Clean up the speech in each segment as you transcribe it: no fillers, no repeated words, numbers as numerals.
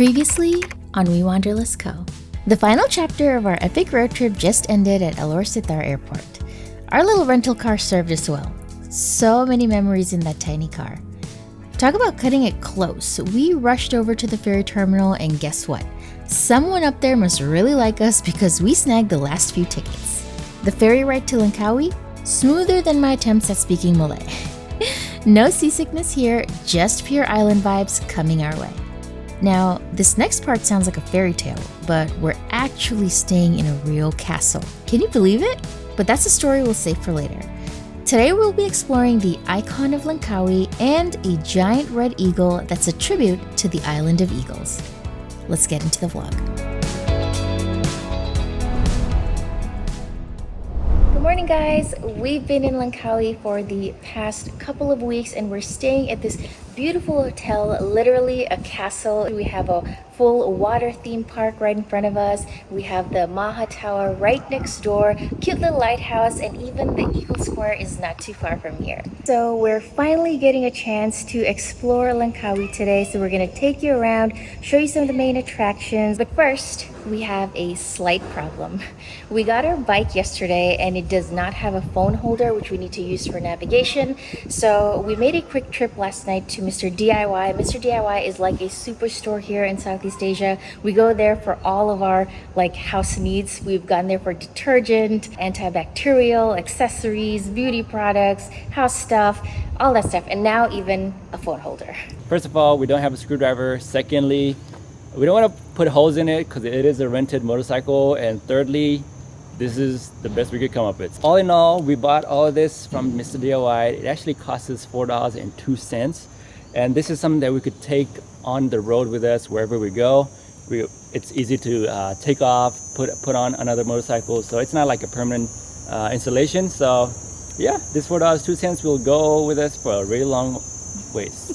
Previously on WeWanderlustCo. The final chapter of our epic road trip just ended at Alor Setar Airport. Our little rental car served us well. So many memories in that tiny car. Talk about cutting it close. We rushed over to the ferry terminal and guess what? Someone up there must really like us because we snagged the last few tickets. The ferry ride to Langkawi? Smoother than my attempts at speaking Malay. No seasickness here, just pure island vibes coming our way. Now, this next part sounds like a fairy tale, but we're actually staying in a real castle. Can you believe it? But that's a story we'll save for later. Today we'll be exploring the icon of Langkawi and a giant red eagle that's a tribute to the island of eagles. Let's get into the vlog. Good morning, guys. We've been in Langkawi for the past couple of weeks and we're staying at this beautiful hotel, literally a castle. We have a full water theme park right in front of us. We have the Maha Tower right next door, cute little lighthouse, and even the Eagle Square is not too far from here. So we're finally getting a chance to explore Langkawi today. So we're gonna take you around, show you some of the main attractions. But first, we have a slight problem. We got our bike yesterday and it does not have a phone holder, which we need to use for navigation. So we made a quick trip last night to Mr. DIY. Mr. DIY is like a superstore here in Southeast Asia. We go there for all of our house needs. We've gone there for detergent, antibacterial, accessories, beauty products, house stuff, all that stuff, and now even a phone holder. First of all, we don't have a screwdriver. Secondly, we don't want to put holes in it because it is a rented motorcycle. And thirdly, this is the best we could come up with. All in all, we bought all of this from Mr. DIY. It actually cost us $4.02. And this is something that we could take on the road with us wherever we go. It's easy to take off, put on another motorcycle. So it's not like a permanent installation. So yeah, this $4.02 will go with us for a really long ways.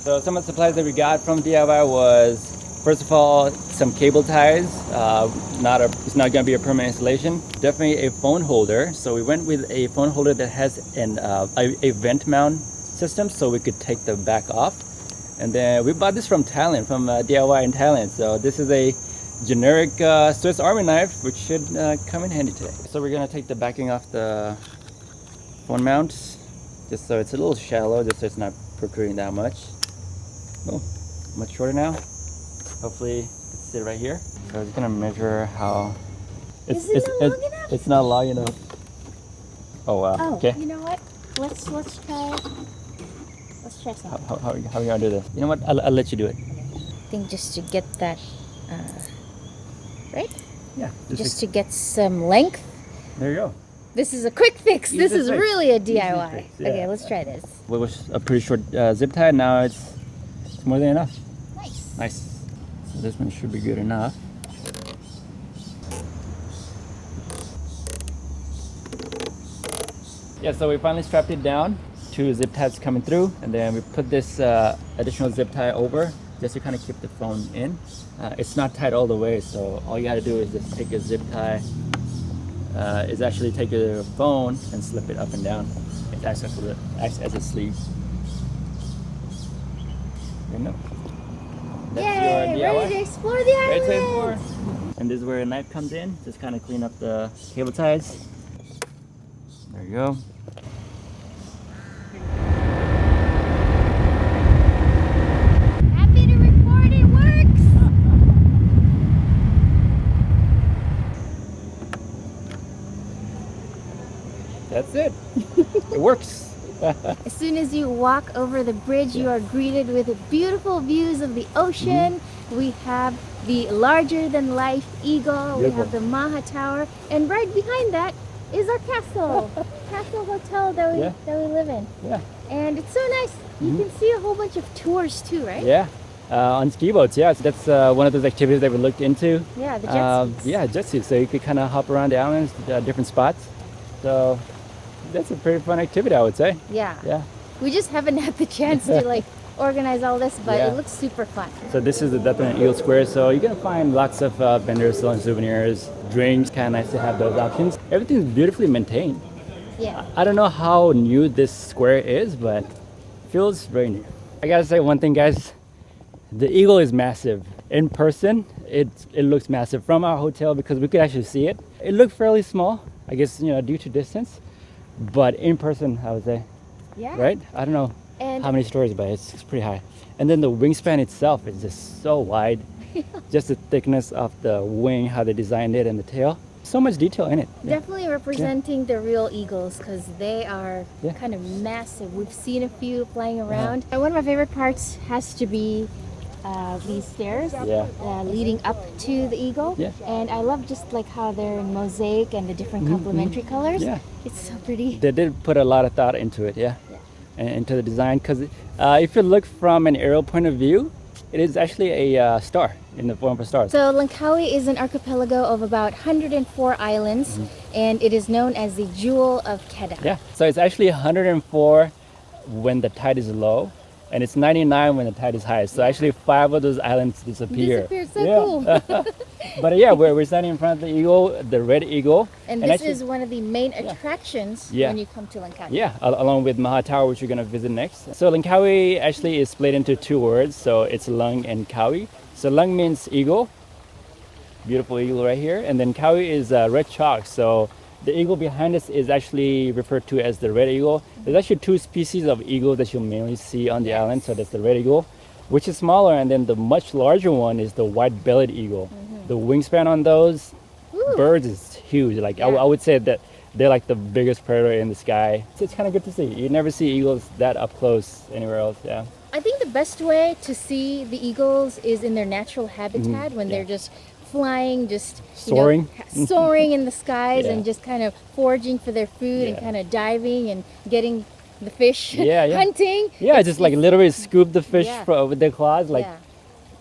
So some of the supplies that we got from DIY was, first of all, some cable ties. It's not going to be a permanent installation. Definitely a phone holder. So we went with a phone holder that has a vent mount system, so we could take the back off. And then we bought this from Thailand, from DIY in Thailand. So this is a generic Swiss Army knife, which should come in handy today. So we're going to take the backing off the phone mount, just so it's a little shallow, just so it's not protruding that much. Oh, much shorter now. Hopefully it's sit right here. So I'm just gonna measure how it's not long enough. Oh wow. Oh, okay. You know what? Let's try something. How are you gonna do this? You know what? I'll let you do it. I think just to get that right? Yeah. Just to get some length. There you go. This is a quick fix. This is fix. really a DIY. Fix, yeah. Okay, let's try this. Well, it was a pretty short zip tie. Now it's more than enough. Nice. Nice. So this one should be good enough. Yeah, so we finally strapped it down. 2 zip ties coming through, and then we put this additional zip tie over just to kind of keep the phone in. It's not tied all the way, so all you got to do is just take a zip tie. Is actually take your phone and slip it up and down. It acts as a sleeve. You know. Yay! Ready to explore the island. Ready to explore. And this is where a knife comes in. Just kind of clean up the cable ties. There you go. Happy to report it works. That's it. It works. As soon as you walk over the bridge, you are greeted with beautiful views of the ocean. We have the larger-than-life eagle. Beautiful. We have the Maha Tower, and right behind that is our castle, castle hotel that we live in. Yeah. And it's so nice. You can see a whole bunch of tours too, right? Yeah. On ski boats, yeah. So that's one of those activities that we looked into. Yeah, the jet skis. Yeah, jet skis. So you could kind of hop around the islands, different spots. So that's a pretty fun activity, I would say. Yeah. Yeah. We just haven't had the chance to organize all this, but Yeah. it looks super fun. So this is the Dataran Lang Eagle Square. So you're gonna find lots of vendors selling souvenirs, drinks. Kind of nice to have those options. Everything's beautifully maintained. Yeah. I don't know how new this square is, but it feels very new. I gotta say one thing, guys. The eagle is massive. In person, it looks massive from our hotel because we could actually see it. It looked fairly small, I guess, due to distance. But in person, I would say, Yeah. right? I don't know And how many stories, but it's pretty high. And then the wingspan itself is just so wide. Just the thickness of the wing, how they designed it, and the tail. So much detail in it. Yeah. definitely representing the real eagles because they are Yeah. kind of massive. We've seen a few flying around. And one of my favorite parts has to be these stairs Yeah. leading up to the eagle. Yeah. And I love just like how they're in mosaic and the different complementary colors. Yeah. It's so pretty. They did put a lot of thought into it, yeah. Yeah. And into the design, because if you look from an aerial point of view, it is actually a star in the form of a star. So Langkawi is an archipelago of about 104 islands, and it is known as the Jewel of Kedah. Yeah, so it's actually 104 when the tide is low, and it's 99 when the tide is high. So actually 5 of those islands disappear. So Yeah. cool. But yeah, we're standing in front of the eagle, the red eagle. And this actually- is one of the main attractions Yeah. when you come to Langkawi. Yeah, along with Maha Tower, which we're going to visit next. So Langkawi actually is split into 2 words, so it's Lang and Kawi. So Lang means eagle, beautiful eagle right here, and then Kawi is red chalk. So the eagle behind us is actually referred to as the red eagle. There's actually 2 species of eagle that you'll mainly see on the island. So that's the red eagle, which is smaller, and then the much larger one is the white-bellied eagle. The wingspan on those Ooh. birds is huge. Like Yeah. I would say that they're like the biggest predator in the sky. So it's kind of good to see. You never see eagles that up close anywhere else. Yeah. I think the best way to see the eagles is in their natural habitat when yeah. they're just flying, just Soaring. soaring in the skies Yeah. and just kind of foraging for their food and Yeah. kind of diving and getting the fish, Yeah, yeah. hunting. Yeah, just like literally scoop the fish Yeah. with their claws. Like Yeah.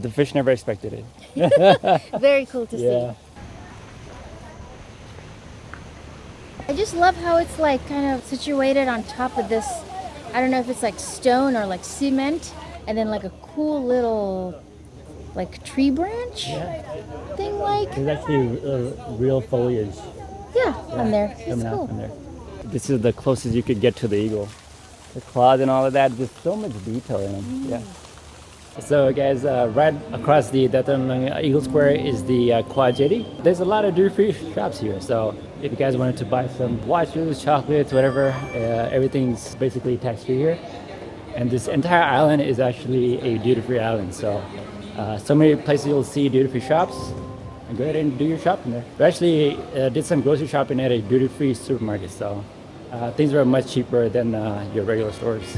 the fish never expected it. Very cool to Yeah. see. I just love how it's like kind of situated on top of this. I don't know if it's like stone or like cement, and then like a cool little like tree branch thing, like There's actually real foliage on there. It's coming out cool. from there. This is the closest you could get to the eagle. The claws and all of that, there's so much detail in them. Yeah. So guys, right across the Dataran Lang Eagle Square is the quad jetty. There's a lot of duty-free shops here. So if you guys wanted to buy some watches, chocolates, whatever, everything's basically tax-free here. And this entire island is actually a duty-free island. So so many places you'll see duty-free shops. And go ahead and do your shopping there. We actually did some grocery shopping at a duty-free supermarket. So things were much cheaper than your regular stores.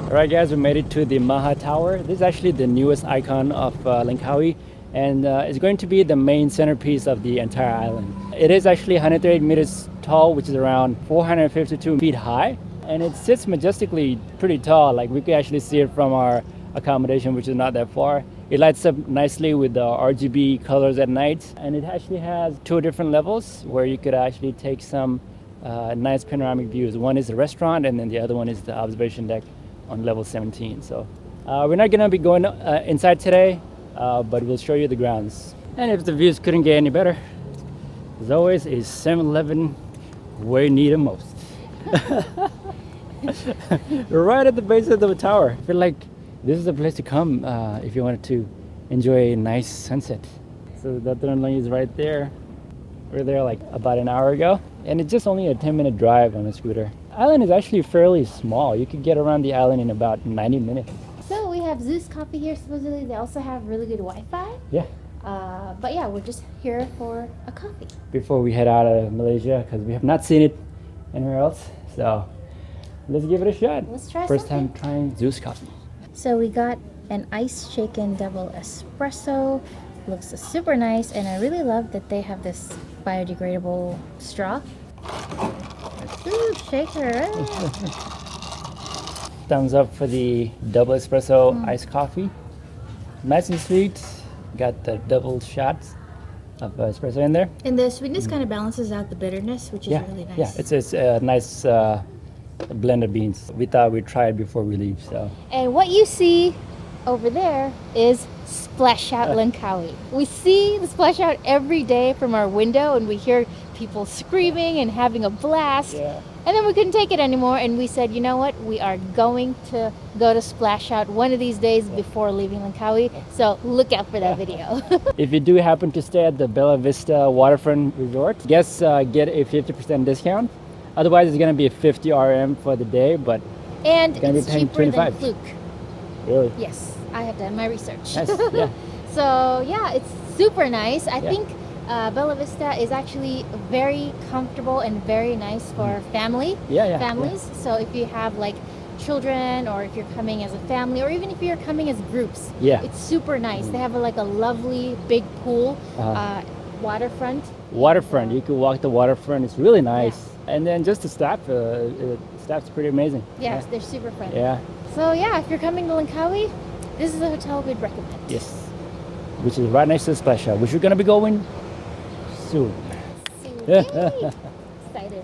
Alright guys, we made it to the Maha Tower. This is actually the newest icon of Langkawi, and it's going to be the main centerpiece of the entire island. It is actually 138 meters tall, which is around 452 feet high, and it sits majestically pretty tall. Like we could actually see it from our accommodation, which is not that far. It lights up nicely with the RGB colors at night, and it actually has 2 different levels where you could actually take some nice panoramic views. One is the restaurant, and then the other one is the observation deck on level 17. So we're not gonna be going inside today, but we'll show you the grounds. And if the views couldn't get any better, there's always a 7-Eleven where you need it most. We're right at the base of the tower. I feel like this is the place to come if you wanted to enjoy a nice sunset. So Dataran Lang is right there. We were there like about an hour ago, and it's just only a 10-minute drive on a scooter. Island is actually fairly small. You could get around the island in about 90 minutes. So we have Zeus Coffee here. Supposedly they also have really good Wi-Fi. Yeah. But yeah, we're just here for a coffee. Before we head out of Malaysia, because we have not seen it anywhere else. So let's give it a shot. Let's try First something. time trying Zeus Coffee. So we got an ice shaken double espresso. Looks super nice, and I really love that they have this biodegradable straw. Ooh, shaker. Thumbs up for the double espresso iced coffee. Nice and sweet. Got the double shots of espresso in there. And the sweetness kind of balances out the bitterness, which is really nice. Yeah, it's a nice blended beans. We thought we'd try it before we leave. So And what you see over there is Splash Out Langkawi. We see the splash out every day from our window, and we hear people screaming and having a blast. yeah. And then we couldn't take it anymore, and we said, you know what? We are going to go to Splash Out one of these days before leaving Langkawi. So look out for that video. If you do happen to stay at the Bella Vista Waterfront Resort, get a 50% discount. Otherwise, it's gonna be 50 RM for the day, but And Gonna be it's paying cheaper than 25. Fluke. really, Yes, I have done my research. nice. Yeah. So yeah, it's super nice. I Yeah. think Bella Vista is actually very comfortable and very nice for families. So if you have like children, or if you're coming as a family, or even if you're coming as groups, Yeah. it's super nice. They have like a lovely big pool, waterfront. Waterfront. You could walk the waterfront. It's really nice. And then just the staff's pretty amazing. Yes, they're super friendly. Yeah. So yeah, if you're coming to Langkawi, this is a hotel we'd recommend. Yes. Which is right next to the splash out, which we're gonna be going soon. Yay! Excited.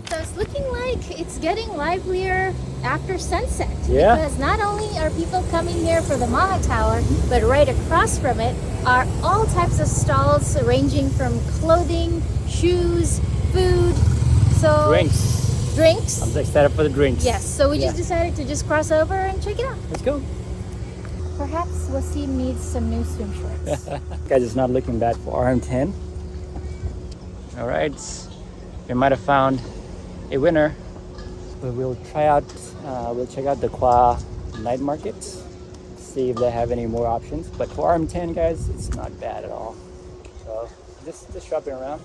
So it's looking like it's getting livelier after sunset. Yeah. Because not only are people coming here for the Maha Tower, but right across from it are all types of stalls ranging from clothing, shoes, food, so Drinks. I'm excited for the drinks. Yes, so we just decided to just cross over and check it out. Let's go. Perhaps Waseem needs some new swim shorts. Guys, it's not looking bad for RM10. All right, we might have found a winner, but we'll check out the Kwa night market, see if they have any more options. But for RM10, guys, it's not bad at all. So just shopping around.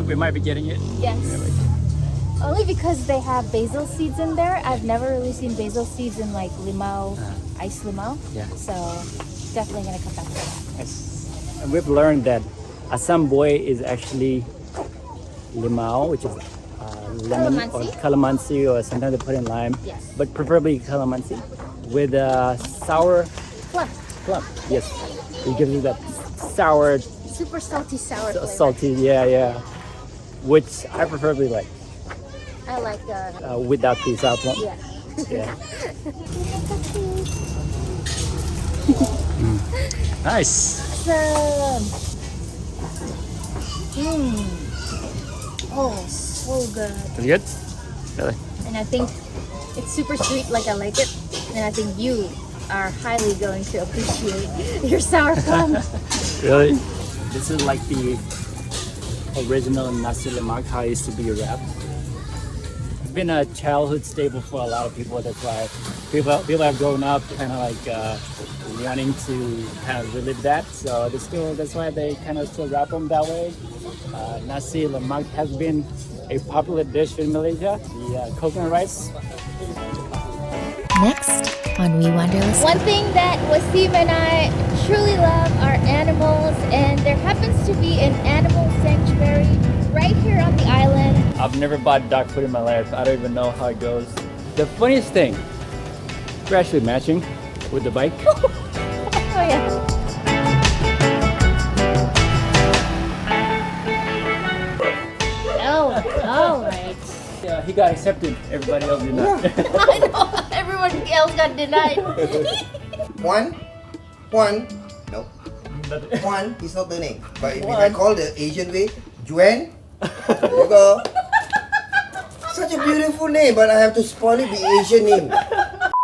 We might be getting it. Yes. Only because they have basil seeds in there. I've never really seen basil seeds in like limau, ice limau. Yeah. So definitely gonna come back for that. Yes. And we've learned that Assam boy is actually limau, which is lemon or calamansi, or sometimes they put in lime. Yes. But preferably calamansi with sour Plum. plum. Yes. It gives you that sour, Super salty sour flavor. salty. Yeah. Which I preferably like I like without the sour plum. yeah. Yeah. Nice. Awesome. Oh, so good. Is it good? Really? And I think it's super sweet like I like it. And I think you are highly going to appreciate your sour plum. Really? This is like the original nasi lemak, how it used to be wrapped. It's been a childhood staple for a lot of people. That's why people have grown up kind of like wanting to kind of relive that. So that's why they kind of still wrap them that way. Nasi lemak has been a popular dish in Malaysia. The coconut rice. Next on WeWanderlustCo. One thing that Waseem and I truly love are animals, and there happens to be an animal sanctuary right here on the island. I've never bought dog food in my life. I don't even know how it goes. The funniest thing, we're actually matching with the bike. Oh yeah. Oh, all right. Yeah, he got accepted. Everybody else did not. I know, everyone else got denied. One, no. One is not the name. But if I call the Asian way, Juan, there you go. Such a beautiful name, but I have to spoil it the Asian name.